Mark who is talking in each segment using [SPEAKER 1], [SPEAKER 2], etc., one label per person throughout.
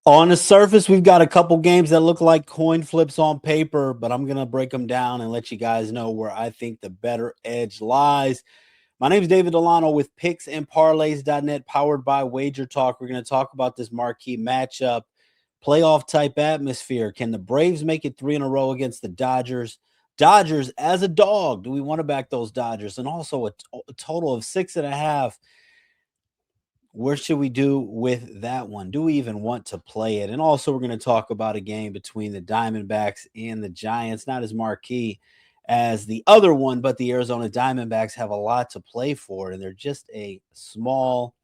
[SPEAKER 1] On the surface, we've got a couple games that look like coin flips on paper, but I'm going to break them down and let you guys know where I think the better edge lies. My name is David Delano with picksandparlays.net, powered by Wager Talk. We're going to talk about this marquee matchup, playoff type atmosphere. Can the Braves make it 3 in a row against the Dodgers? Dodgers as a dog. Do we want to back those Dodgers? And also a total of 6.5. Where should we do with that one? Do we even want to play it? And also, we're going to talk about a game between the Diamondbacks and the Giants. Not as marquee as the other one, but the Arizona Diamondbacks have a lot to play for, and they're just a small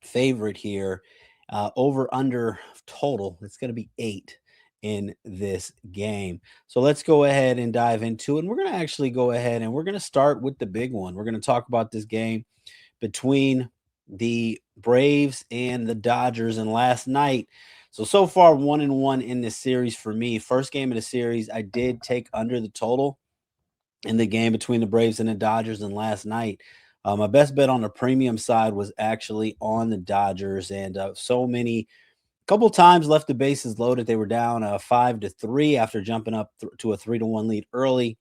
[SPEAKER 1] favorite here. Over under total, it's going to be 8 in this game. So let's go ahead and dive into it. And we're going to actually go ahead and we're going to start with the big one. We're going to talk about this game between the Braves and the Dodgers. And last night, so far 1-1 in this series for me. First game of the series, I did take under the total in the game between the Braves and the Dodgers. And last night, my best bet on the premium side was actually on the Dodgers. And couple times left the bases loaded. They were down 5-3 after jumping up to a 3-1 lead early.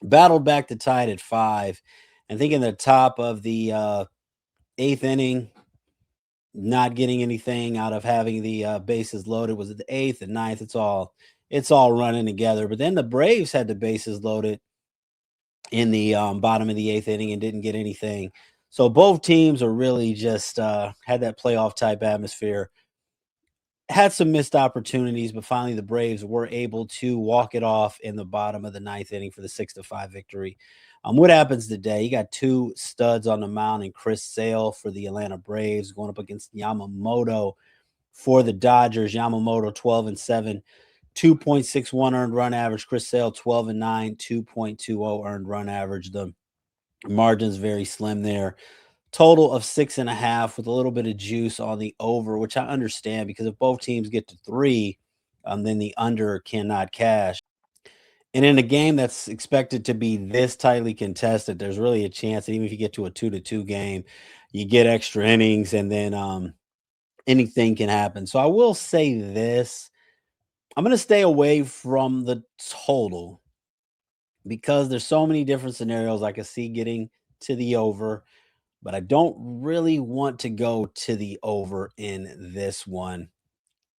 [SPEAKER 1] Battled back to tie it at 5. And thinking the top of the 8th inning, not getting anything out of having the bases loaded. Was it the 8th and 9th? It's all running together. But then the Braves had the bases loaded in the bottom of the 8th inning and didn't get anything. So both teams are really just had that playoff type atmosphere. Had some missed opportunities, but finally the Braves were able to walk it off in the bottom of the 9th inning for the 6-5 victory. What happens today? You got two studs on the mound and Chris Sale for the Atlanta Braves going up against Yamamoto for the Dodgers. Yamamoto 12-7, 2.61 earned run average. Chris Sale 12-9, 2.20 earned run average. The margin's very slim there. Total of 6.5 with a little bit of juice on the over, which I understand because if both teams get to 3, then the under cannot cash. And in a game that's expected to be this tightly contested, there's really a chance that even if you get to a 2-2 game, you get extra innings and then anything can happen. So I will say this. I'm going to stay away from the total because there's so many different scenarios I can see getting to the over, but I don't really want to go to the over in this one.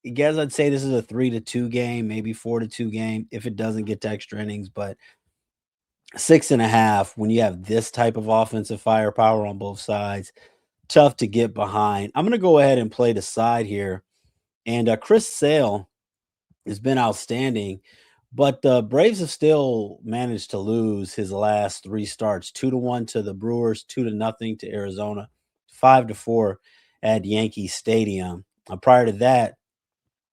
[SPEAKER 1] I guess I'd say this is a 3-2 game, maybe 4-2 game if it doesn't get to extra innings, but 6.5 when you have this type of offensive firepower on both sides, tough to get behind. I'm going to go ahead and play the side here. And Chris Sale has been outstanding, but the Braves have still managed to lose his last 3 starts: 2-1 to the Brewers, 2-0 to Arizona, 5-4 at Yankee Stadium. Prior to that,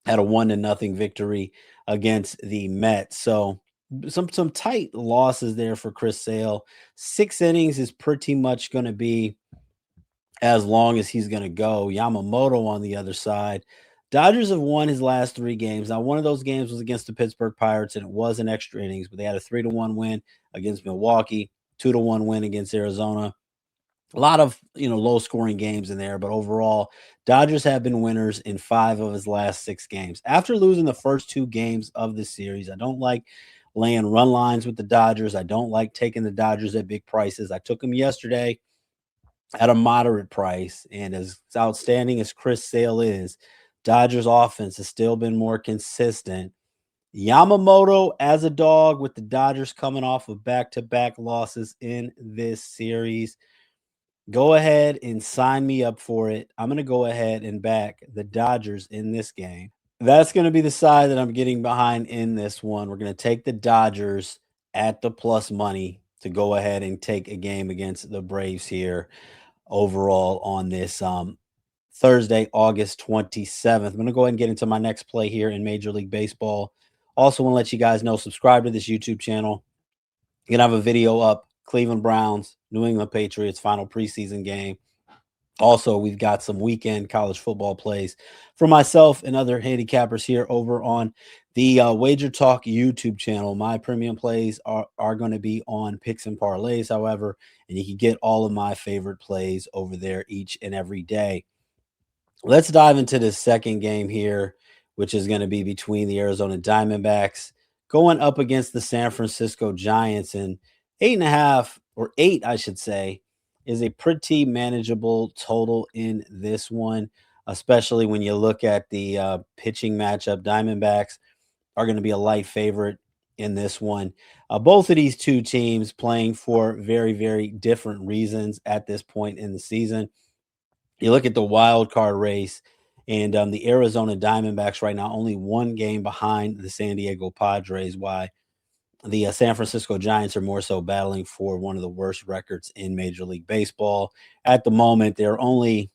[SPEAKER 1] had a 1-0 victory against the Mets. So some tight losses there for Chris Sale. 6 innings is pretty much going to be as long as he's going to go. Yamamoto on the other side. Dodgers have won his last 3 games. Now, one of those games was against the Pittsburgh Pirates, and it was an extra innings, but they had a 3-1 win against Milwaukee, 2-1 win against Arizona. A lot of low scoring games in there, but overall, Dodgers have been winners in 5 of his last 6 games. After losing the first 2 games of the series, I don't like laying run lines with the Dodgers. I don't like taking the Dodgers at big prices. I took them yesterday at a moderate price, and as outstanding as Chris Sale is, Dodgers offense has still been more consistent. Yamamoto as a dog with the Dodgers coming off of back-to-back losses in this series. Go ahead and sign me up for it. I'm going to go ahead and back the Dodgers in this game. That's going to be the side that I'm getting behind in this one. We're going to take the Dodgers at the plus money to go ahead and take a game against the Braves here overall on this Thursday, August 27th. I'm going to go ahead and get into my next play here in Major League Baseball. Also want to let you guys know, subscribe to this YouTube channel. You're going to have a video up. Cleveland Browns, New England Patriots, final preseason game. Also, we've got some weekend college football plays for myself and other handicappers here over on the Wager Talk YouTube channel. My premium plays are going to be on Picks and Parlays, however, and you can get all of my favorite plays over there each and every day. Let's dive into the second game here, which is going to be between the Arizona Diamondbacks going up against the San Francisco Giants. And 8.5, or eight, I should say, is a pretty manageable total in this one, especially when you look at the pitching matchup. Diamondbacks are going to be a light favorite in this one. Both of these two teams playing for very, very different reasons at this point in the season. You look at the wild card race, and the Arizona Diamondbacks right now only one game behind the San Diego Padres. Why the San Francisco Giants are more so battling for one of the worst records in Major League Baseball at the moment. They're only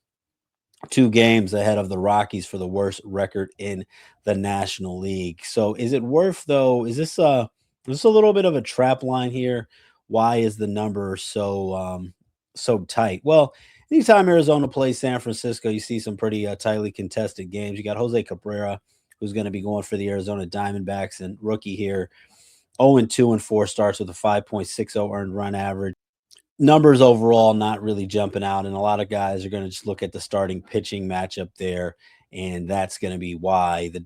[SPEAKER 1] 2 games ahead of the Rockies for the worst record in the National League. So is it worth though? Is this a little bit of a trap line here? Why is the number so tight? Well, anytime Arizona plays San Francisco, you see some pretty tightly contested games. You got Jose Cabrera, who's going to be going for the Arizona Diamondbacks, and rookie here, 0-2 and 4 starts with a 5.60 earned run average. Numbers overall not really jumping out, and a lot of guys are going to just look at the starting pitching matchup there, and that's going to be why the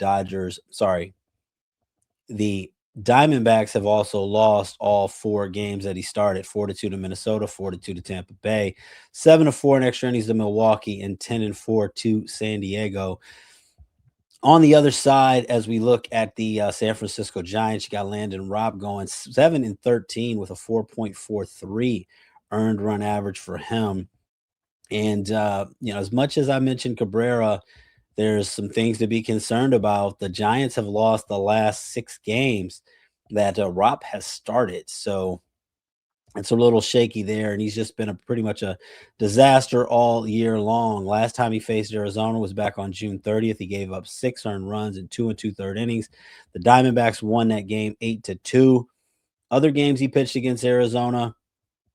[SPEAKER 1] Diamondbacks have also lost all 4 games that he started: 4-2 to Minnesota, 4-2 to Tampa Bay, 7-4 in extra innings to Milwaukee, and 10-4 to San Diego. On the other side, as we look at the San Francisco Giants, you got Landon Robb going 7-13 with a 4.43 earned run average for him. And as much as I mentioned Cabrera, there's some things to be concerned about. The Giants have lost the last 6 games that Robb has started, so it's a little shaky there, and he's just been pretty much a disaster all year long. Last time he faced Arizona was back on June 30th. He gave up 6 earned runs in 2 2/3 innings. The Diamondbacks won that game 8-2. Other games he pitched against Arizona,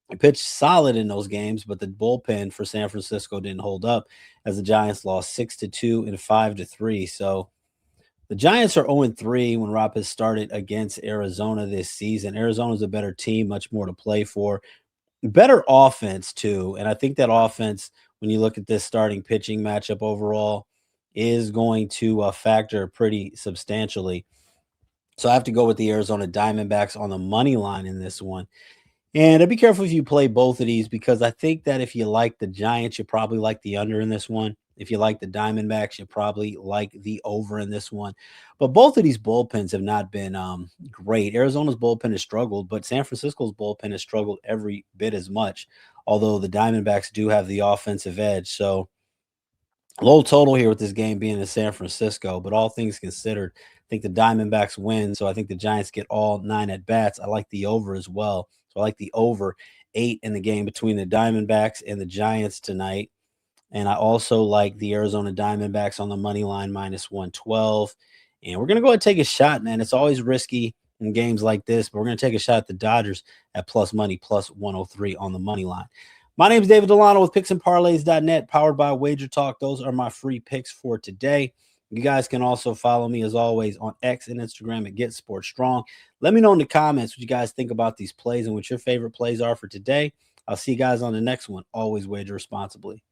[SPEAKER 1] he pitched solid in those games, but the bullpen for San Francisco didn't hold up as the Giants lost 6-2 and 5-3. So the Giants are 0-3 when Robb has started against Arizona this season. Arizona's a better team, much more to play for. Better offense, too. And I think that offense, when you look at this starting pitching matchup overall, is going to factor pretty substantially. So I have to go with the Arizona Diamondbacks on the money line in this one. And be careful if you play both of these, because I think that if you like the Giants, you probably like the under in this one. If you like the Diamondbacks, you probably like the over in this one. But both of these bullpens have not been great. Arizona's bullpen has struggled, but San Francisco's bullpen has struggled every bit as much, although the Diamondbacks do have the offensive edge. So low total here with this game being in San Francisco, but all things considered, I think the Diamondbacks win. So I think the Giants get all 9 at bats. I like the over as well. So I like the over 8 in the game between the Diamondbacks and the Giants tonight. And I also like the Arizona Diamondbacks on the money line -112. And we're going to go ahead and take a shot, man. It's always risky in games like this, but we're going to take a shot at the Dodgers at plus money, +103 on the money line. My name is David Delano with picksandparlays.net, powered by Wager Talk. Those are my free picks for today. You guys can also follow me, as always, on X and Instagram at Get Sports Strong. Let me know in the comments what you guys think about these plays and what your favorite plays are for today. I'll see you guys on the next one. Always wager responsibly.